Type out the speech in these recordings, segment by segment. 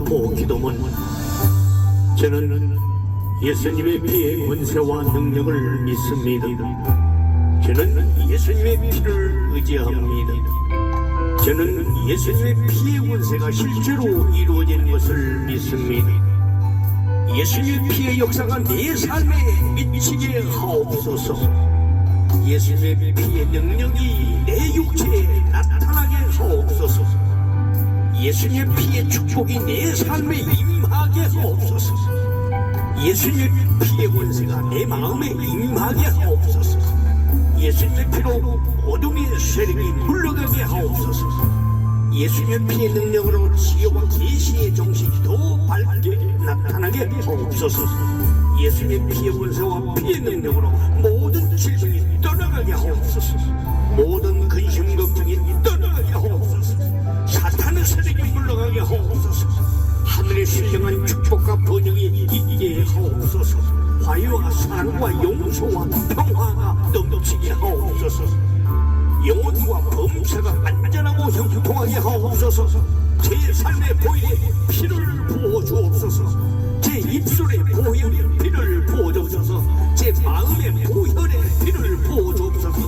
선포 기도문. 저는 예수님의 피의 권세와 능력을 믿습니다. 저는 예수님의 피를 의지합니다. 저는 예수님의 피의 권세가 실제로 이루어진 것을 믿습니다. 예수님의 피의 역사가 내 삶에 미치게 하옵소서. 예수님의 피의 능력이 내 육체에 나타나게 하옵소서. 예수님의 피의 축복이 내 삶에 임하게 하옵소서. 예수님의 피의 권세가 내 마음에 임하게 하옵소서. 예수님의 피로 어둠의 세력이 물러가게 하옵소서. 예수님의 피의 능력으로 지혜와 계시의 정신이 더 밝게 나타나게 하옵소서. 예수님의 피의 권세와 피의 능력으로 모든 질병이 떠나가게 하옵소서. 모든 근심 걱정이 떠나가게 하옵소서. 사탄의 세력이 물러가게 하옵소서. 하늘의 신령한 축복과 번영이 있게 하옵소서. 화해와 사랑과 용서와 평화가 넘치게 하옵소서. 영혼과 범사가 안전하고 형통하게 하옵소서. 제 삶의 보혈에 피를 부어주옵소서. 제 입술에 보혈의 피를 부어주옵소서. 제 마음에 보혈의 피를 부어주옵소서.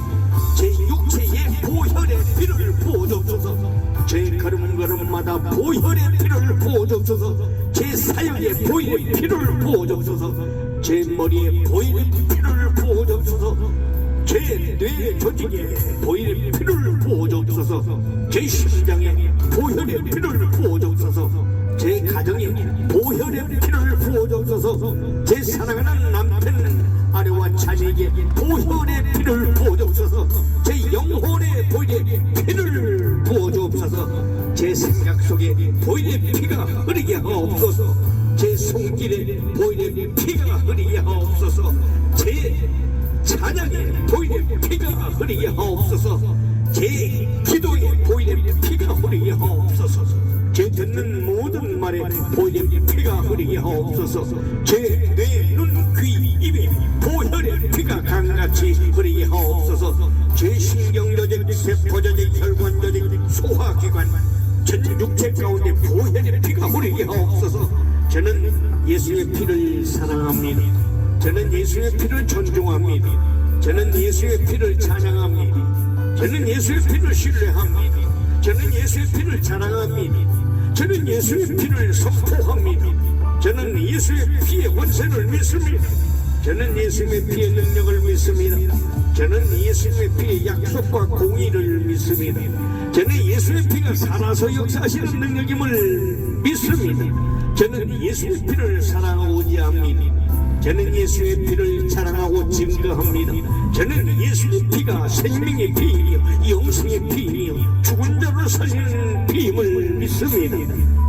제 육체에 보혈의 피를 부어주옵소서. 제 걸음걸음마다 보혈의 피를 부어주옵소서. 제 사역에 보혈의 피를 부어주옵소서. 제 머리에 보혈의 피를 부어주옵소서. 제 뇌 조직에 보혈의 피를 부어주옵소서. 제 심장에 보혈의 피를 부어주옵소서. 제 가정에 보혈의 피를 부어주옵소서. 제 사랑하는 남편 아내와 자녀에게 보혈의 피를 부어주옵소서. 제 영혼에 보혈의 피를 부어주옵소서. 제 생각 속에 보혈의 피가 흐르게 하옵소서. 제 손길에 보혈의 피가 흐르게 하옵소서. 제 찬양에 보혈의 피가 흐르게 하옵소서. 제 기도에 보혈의 피가 흐르게 하옵소서. 제 듣는 모든 말에 보혈의 피가 흐르게 하옵소서. 제 뇌, 눈, 귀, 입에 보혈의 피가 강같이 흐르게 하옵소서. 제 신경조직, 세포조직, 혈관조직, 소화기관 전 육체 가운데 보혈의 피가 흐르게 하옵소서. 저는 예수의 피를 사랑합니다. 저는 예수의 피를 존중합니다. 저는 예수의 피를 찬양합니다. 저는 예수의 피를 신뢰합니다. 저는 예수의 피를 자랑합니다. 저는 예수의 피를 선포합니다. 저는 예수의 피의 권세를 믿습니다. 저는 예수의 피의 능력을 믿습니다. 저는 예수의 피의 약속과 공의를 믿습니다. 저는 예수의 피가 살아서 역사하시는 능력임을 믿습니다. 저는 예수의 피를 사랑하고 의지합니다. 저는 예수의 피를 자랑하고 증거합니다. 저는 예수의 피가 생명의 피이며 영생의 피이며 죽은 자를 살리는 피임을 믿습니다.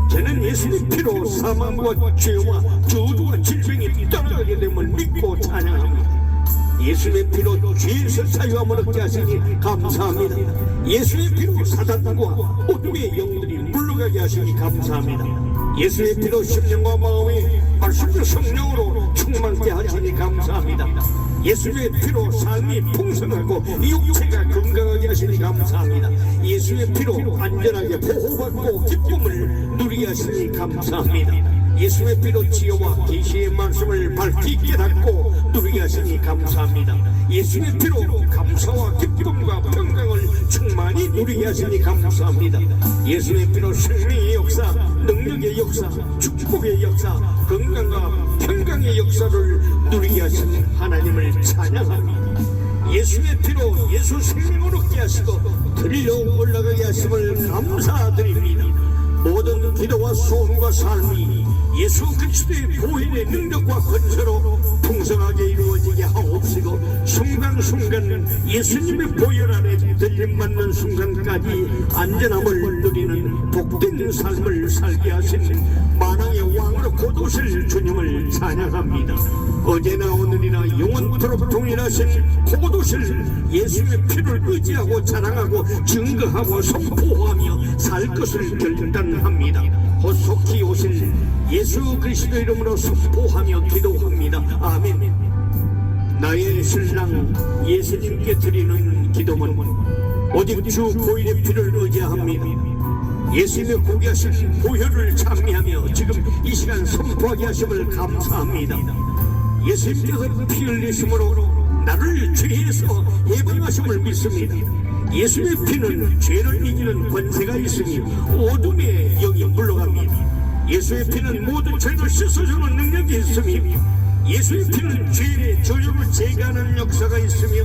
저는 예수의 피로 사망과 죄와 저주와 질병이 떠나가게 됨을 믿고 찬양합니다. 예수의 피로 죄에서 자유함을 얻게 하시니 감사합니다. 예수의 피로 사단과 어둠의 영들이 물러가게 하시니 감사합니다. 예수의 피로 심령과 마음이 말씀과 성령으로 충만케 하시니 감사합니다. 예수의 피로 삶이 풍성하고 육체가 건강하게 하시니 감사합니다. 예수의 피로 안전하게 보호받고 기쁨을 누리게 하시니 감사합니다. 예수의 피로 지혜와 계시의 말씀을 밝히 깨닫고 누리게 하시니 감사합니다. 예수의 피로 감사와 기쁨과 평강을 충만히 누리게 하시니 감사합니다. 예수의 피로 생명의 역사, 능력의 역사, 축복의 역사, 건강과 평강의 역사를 누리게 하시니 하나님을 찬양합니다. 예수의 피로 예수 생명을 얻게 하시고 들려 올라가게 하심을 감사드립니다. 모든 기도와 소원과 삶이 예수 그리스도의 보혈의 능력과 권세로 풍성하게 이루어지게 하옵시고 순간순간 예수님의 보혈 안에 들림받는 순간까지 안전함을 누리는 복된 삶을 살게 하신 만왕의 왕으로 곧 오실 주님을 찬양합니다. 어제나 오늘이나 영원토록 동일하신 곧 오실 예수의 피를 의지하고 자랑하고 증거하고 선포하며 살 것을 결단합니다. 호속히 오실 예수 그리스도 이름으로 선포하며 기도합니다. 아멘. 나의 신랑 예수님께 드리는 기도는 오직 주 보혈의 피를 의지합니다. 예수님의 고귀하신 보혈을 찬미하며 지금 이 시간 선포하게 하심을 감사합니다. 예수님께서 피 흘리심으로 나를 죄에서 해방하심을 믿습니다. 예수의 피는 죄를 이기는 권세가 있으니 어둠의 영이 물러갑니다. 예수의 피는 모든 죄를 씻어주는 능력이 있으며 예수의 피는 죄의 저주를 제거하는 역사가 있으며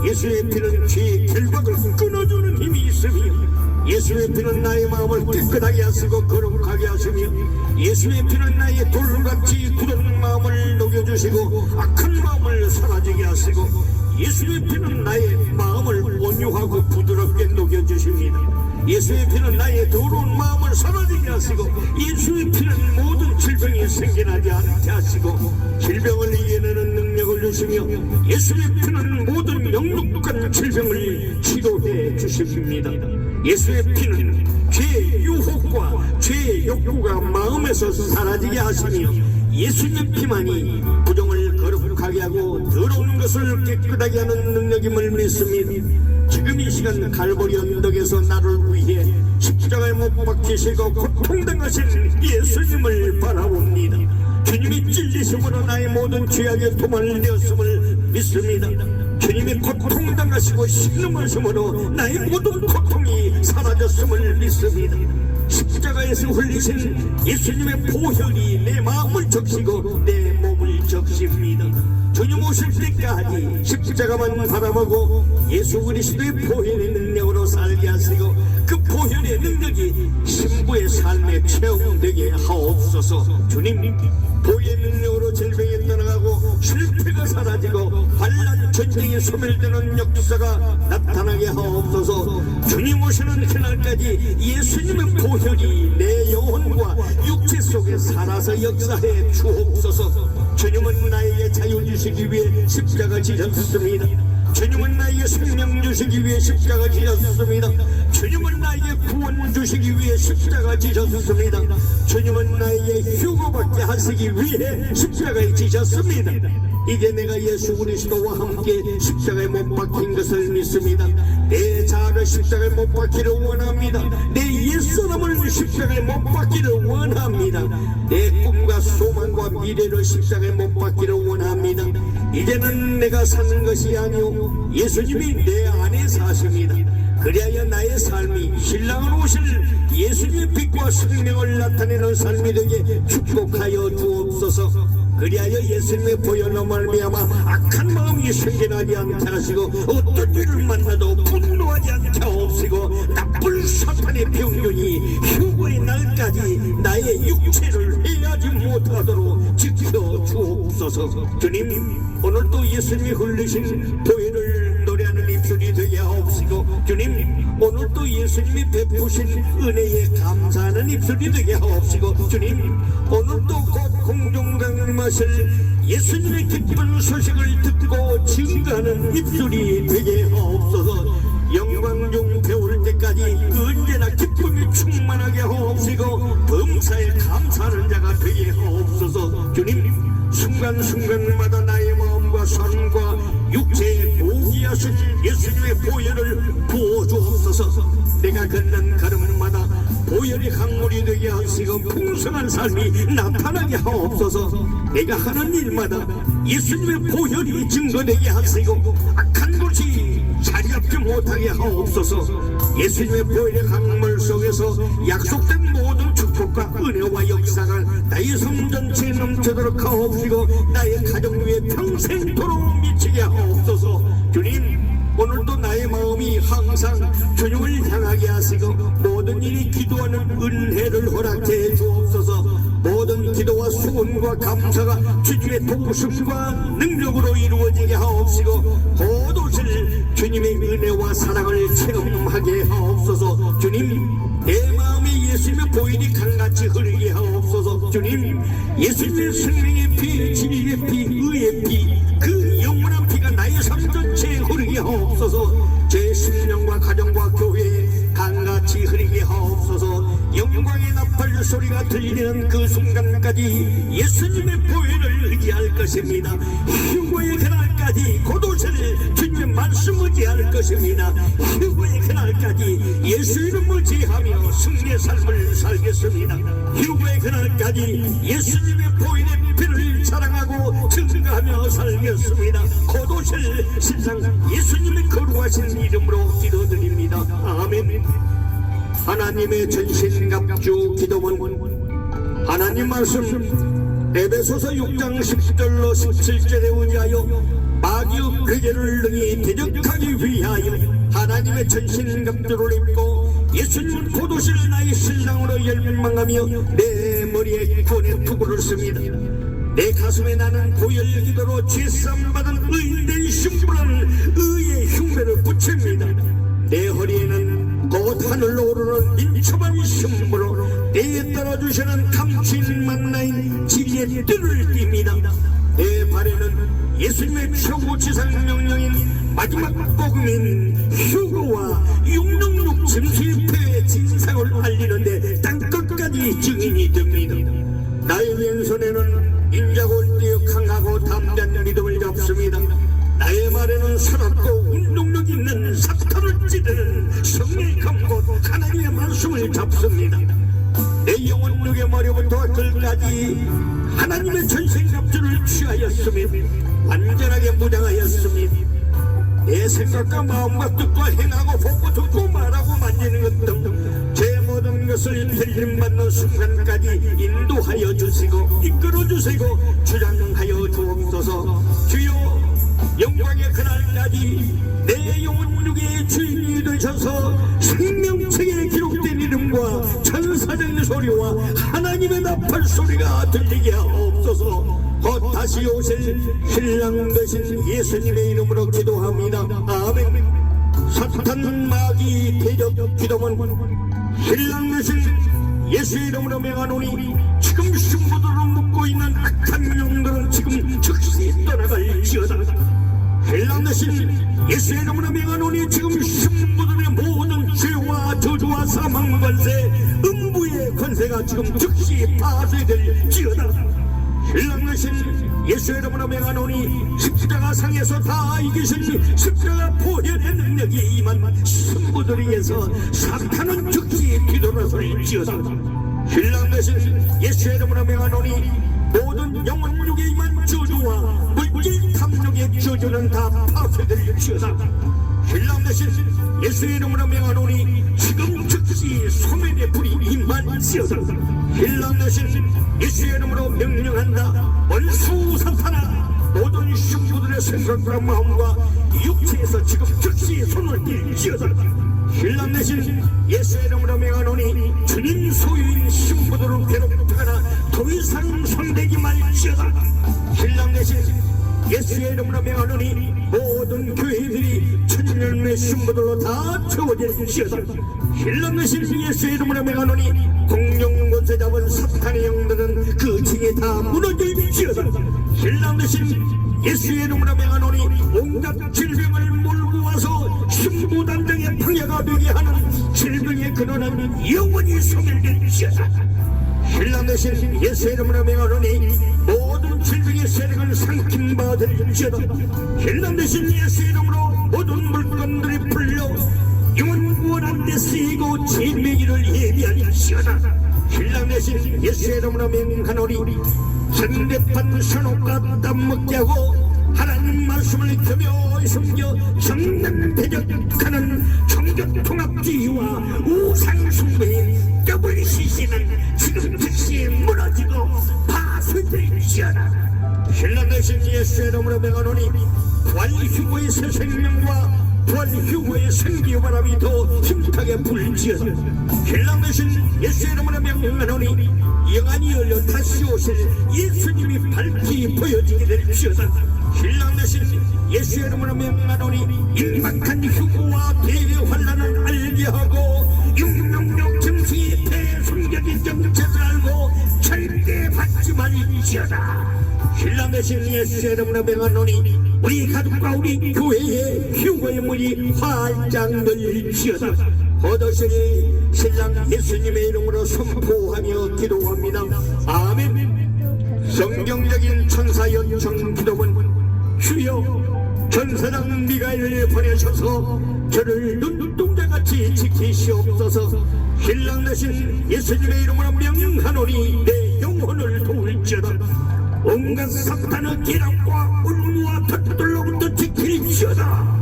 예수의 피는 죄의 결박을 끊어주는 힘이 있으며 예수의 피는 나의 마음을 깨끗하게 하시고 거룩하게 하시며 예수의 피는 나의 돌같이 굳은 마음을 녹여주시고 악한 마음을 사라지게 하시고 예수의 피는 나의 마음을 온유하고 부드럽게 녹여주십니다. 예수의 피는 나의 더러운 마음을 사라지게 하시고 예수의 피는 모든 질병이 생겨나지 않게 하시고 질병을 이겨내는 능력을 주시며 예수의 피는 모든 영육간 질병을 치료해 주십니다. 예수의 피는 죄의 유혹과 죄의 욕구가 마음에서 사라지게 하시며 예수의 피만이 부정을 거룩하게 하고 더러운 것을 깨끗하게 하는 능력임을 믿습니다. 지금 이 시간 갈보리 언덕에서 나를 위해 십자가에 못 박히시고 고통당하신 예수님을 바라봅니다. 주님이 찔리심으로 나의 모든 죄악에 도망을 내었음을 믿습니다. 주님이 고통당하시고 신음하심으로 나의 모든 고통이 사라졌음을 믿습니다. 십자가에서 흘리신 예수님의 보혈이 내 마음을 적시고 내 몸을 적십니다. 주님 오실 때까지 십자가만 바라보고 예수 그리스도의 보혈의 능력으로 살게 하시고 그 보혈의 능력이 신부의 삶에 체험되게 하옵소서. 주님, 보혈의 능력으로 질병이 떠나가고 실패가 사라지고 환난 전쟁이 소멸되는 역사가 나타나게 하옵소서. 주님 오시는 그날까지 예수님의 보혈이 내 영혼과 육체 속에 살아서 역사해 주옵소서. 주님은 나에게 자유 주시기 위해 십자가 지셨습니다. 주님은 나에게 생명 주시기 위해 십자가 지셨습니다. 주님은 나에게 구원 주시기 위해 십자가 지셨습니다. 주님은 나에게 휴거받게 하시기 위해 십자가에 지셨습니다. 이제 내가 예수 그리스도와 함께 십자가에 못 박힌 것을 믿습니다. 내 자아를 십자가에 못 박기를 원합니다. 내 옛사람을 십자가에 못 박기를 원합니다. 내 꿈과 소망과 미래를 십자가에 못 박기를 원합니다. 이제는 내가 사는 것이 아니오 예수님이 내 안에 사십니다. 그리하여 나의 삶이 신랑으로 오실 예수님의 빛과 생명을 나타내는 삶이 되게 축복하여 주옵소서. 그리하여 예수님의 보혈로 말미암아 악한 마음이 생겨나지 않게 하시고 어떤 일을 만나도 분노하지 않게 하옵시고 나쁜 사탄의 병균이 휴거의 날까지 나의 육체를 해하지 못하도록 지켜 주옵소서. 주님, 오늘도 예수님이 흘리신 보혈을 노래하는 입술이 되게 하옵시고 주님, 오늘도 예수님이 베푸신 은혜에 감사하는 입술이 되게 하옵시고 주님, 오늘도 곧 공중강림하실 예수님의 기쁜 소식을 듣고 증거하는 입술이 되게 하옵소서. 영광 중 배울 때까지 언제나 기쁨이 충만하게 하옵시고 범사에 감사하는 자가 되게 하옵소서. 주님, 순간순간마다 나의 마음과 삶과 육체에 보기하신 예수님의 보혈을 부어주옵소서. 내가 걷는 걸음마다 보혈의 강물이 되게 하시고 풍성한 삶이 나타나게 하옵소서. 내가 하는 일마다 예수님의 보혈이 증거되게 하시고 악한 것이 자리 잡지 못하게 하옵소서. 예수님의 보혈의 강물 속에서 약속된 모든 축복과 은혜와 역사가 나의 삶 전체에 넘치도록 하옵시고 나의 가정 위에 평생토록 미치게 하옵소서. 주님, 오늘도 나의 마음이 항상 주님을 향하게 하시고 모든 일이 기도하는 은혜를 허락해 주옵소서. 모든 기도와 수원과 감사가 주님의 도우심과 능력으로 이루어지게 하옵시고 곧 오실 주님의 은혜와 사랑을 체험하게 하옵소서. 주님, 내 마음에 예수님의 보혈이 강같이 흐르게 하옵소서. 주님, 예수님의 생명의 피, 진리의 피, 의의 피, 그 영원한 피가 나의 삶 전체에 흐르게 하옵소서. 제 심령과 가정과 교회에 강같이 흐르게 하옵소서. 영광의 나팔 소리가 들리는 그 순간까지 예수님의 보혈을 의지할 것입니다. 휴거의 그날까지 곧 오실 주님의 말씀 의지할 것입니다. 휴거의 그날까지 예수 이름 의지하며 승리의 삶을 살겠습니다. 휴거의 그날까지 예수님의 보혈의 피를 자랑하고 증거하며 살겠습니다. 곧 오실 신랑 예수님의 거룩하신 이름으로 기도드립니다. 아멘. 하나님의 전신갑주 기도문. 하나님 말씀 에베소서 6장 10절로 17절에 의지하여 마귀의 괴계를 능히 대적하기 위하여 하나님의 전신갑주를 입고 예수님 곧 오실 나의 신랑으로 열망하며 내 머리에 구원의 투구를 씁니다. 내 가슴에 나는 보혈 기도로 죄사함 받은 의인된 신부는 의의 흉배를 붙입니다. 내 허리에는 곧 하늘로 오르는 민첩한 신부로 내에 따라주시는 감추인 만나인 진리의 뜰을 띱니다. 내 발에는 예수님의 최고 지상 명령인 마지막 복음인 휴거와 666 짐수의 폐의 진상을 알리는데 땅끝까지 증인이 됩니다. 나의 왼손에는 인자골 강하고 담대한 믿음을 잡습니다. 나의 말에는 살았고 운동력 있는 사탄을 찌르는 성령의 검고 하나님의 말씀을 잡습니다. 내 영혼 육의 머리부터 발끝까지 하나님의 전신갑주를 취하였으며 완전하게 무장하였습니다. 내 생각과 마음과 뜻과 행하고 보고 듣고 말하고 만지는 것 등 제 모든 것을 들림받는 순간까지 인도하여 주시고 이끌어 주시고 주장하여 주옵소서. 주여, 영광의 그날까지 내 영혼 육의 주인이 되셔서 생명책에 기록된 이름과 천사장의 소리와 하나님의 나팔 소리가 들리게 하옵소서. 곧 다시 오실 신랑 되신 예수님의 이름으로 기도합니다. 아멘. 사탄 마귀 대적 기도문. 신랑 되신 예수의 이름으로 명하노니 지금 신부들로 묶고 있는 악한 영들은 지금 즉시 떠나갈지어다. 신랑 되신 예수의 이름으로 명하노니 지금 신부들의 모든 죄와 저주와 사망 권세, 음부의 권세가 지금 즉시 파쇄될지어다. 신랑 되신 예수의 이름으로 명하노니 십자가 상에서 다 이기신 십자가 보혈의 능력이 임한 신부들에게서 사탄은 즉시 뒤돌아설지어다. 신랑 되신 예수의 이름으로 명하노니 모든 영혼 육에 임한 저주와 물질 탐욕의 저주는 다 파괴될지어다. 신랑 되신 예수의 이름으로 명하노니 지금 즉시 소멸의 불이 임할지어다. 신랑 되신 예수의 이름으로 명령한다. 원수 사탄아, 모든 신부들의 생각과 마음과 육체에서 지금 즉시 손을 뗄지어다. 신랑 되신 예수의 이름으로 명하노니 주님 소유인 신부들을 괴롭히거나 더 이상 손대지 말지어다. 신랑 되신 예수의 이름으로 명하노니 모든 교회들이 천년의 신부들로 다 채워질지어다. 신랑 되신 예수의 이름으로 명하노니 공룡 권세 잡은 사탄의 영들은 그 층에 다 무너질지어다. 신랑 되신 예수의 이름으로 명하노니 온갖 질병을 몰고 와서 신부 단장의 방해가 되게 하는 질병의 근원은 영원히 소멸될지어다. 신랑 되신 예수의 이름으로 명하노니 모든 질병의 세력을 삼킴받을지어다. 신랑 되신 예수의 이름으로 모든 물건들이 풀려 영원한 데 쓰이고 제매기를 예비할지어다. 신랑 되신 예수의 이름으로 명하노니 상대판 선옥과 땀먹게 하고 하나님 말씀을 겸허히 섬겨 정면 대적하는 종교통합주의와 우상숭배의 WCC는 지금 즉시 무너지고 파쇄될지어다. 신랑 되신 예수의 이름으로 명하노니 부활휴거의 새 생명과 부활휴거의 생기의 바람이 더 힘차게 불지어다. 신랑 되신 예수의 이름으로 명하노니 영안이 열려 다시 오실 예수님이 밝히 보여지게 될지어다. 신랑 되신 예수의 이름으로 명하노니 임박한 휴거와 대환란을 알게 하고 666 짐승이 대성적인 정체를 알고 절대 받지 말지어다. 신랑 되신 예수의 이름으로 명하노니 우리 가족과 우리 교회의 휴거의 문이 활짝 열릴지어다. 걷어실 신랑 예수님의 이름으로 선포하며 기도합니다. 아멘. 성경적인 천사 연청 기도문. 주여, 천사장 미가엘을 보내셔서 저를 눈동자같이 지키시옵소서. 신랑 되신 예수님의 이름으로 명하노니 내 영혼을 도울지어다. 온갖 사탄의 기락과 울무와 덫들로부터 지킬지어다.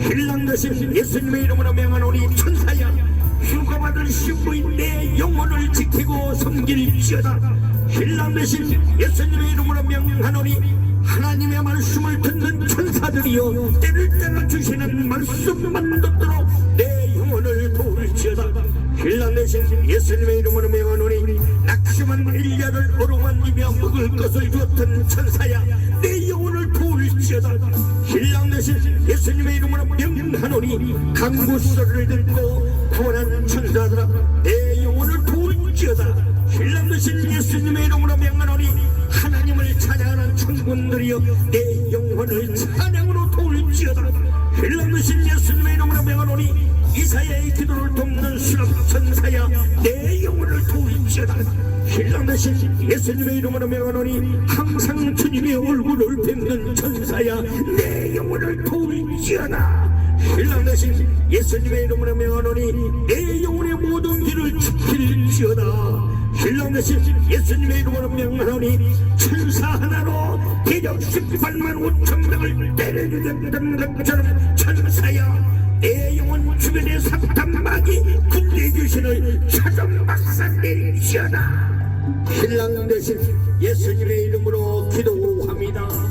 신랑 되신 예수님의 이름으로 명하노니 천사야 휴가받을 신부인 내 영혼을 지키고 섬길지어다. 신랑 되신 예수님의 이름으로 명하노니 하나님의 말씀을 듣는 천사들이여 때를 따라 주시는 말씀만 듣도록 내 영혼을 도울지어다. 신랑 되신 예수님의 이름으로 명하노니 낙심한 일야를 어루만이며 먹을 것을 주었던 천사야 내 영혼을 도울지어다. 신랑 되신 예수님의 이름으로 명하노니 강구 소리를 듣고 구원한 천사들아 내 영혼을 도울지어다. 신랑 되신 예수님의 이름으로 명하노니 하나님을 찬양하는 천군들이여 내 영혼을 찬양으로 도울지어다. 신랑 되신 예수님의 이름으로 명하노니 이사야의 기도를 돕는 수납 천사야 내 영혼을 도울지어다. 신랑 되신 예수님의 이름으로 명하노니 항상 주님의 얼굴을 뵙는 천사야 내 영혼을 도울지어다. 신랑 되신 예수님의 이름으로 명하노니 내 영혼의 모든 길을 지킬지어다. 신랑 되신 예수님의 이름으로 명하노니 천사 하나로 대적 18만 5천 명을 때려주던 것처럼 천사야 내 영혼 주변의 사탄마귀 군대 귀신을 찾아박살낼지어다. 신랑 되신 예수님의 이름으로 기도합니다.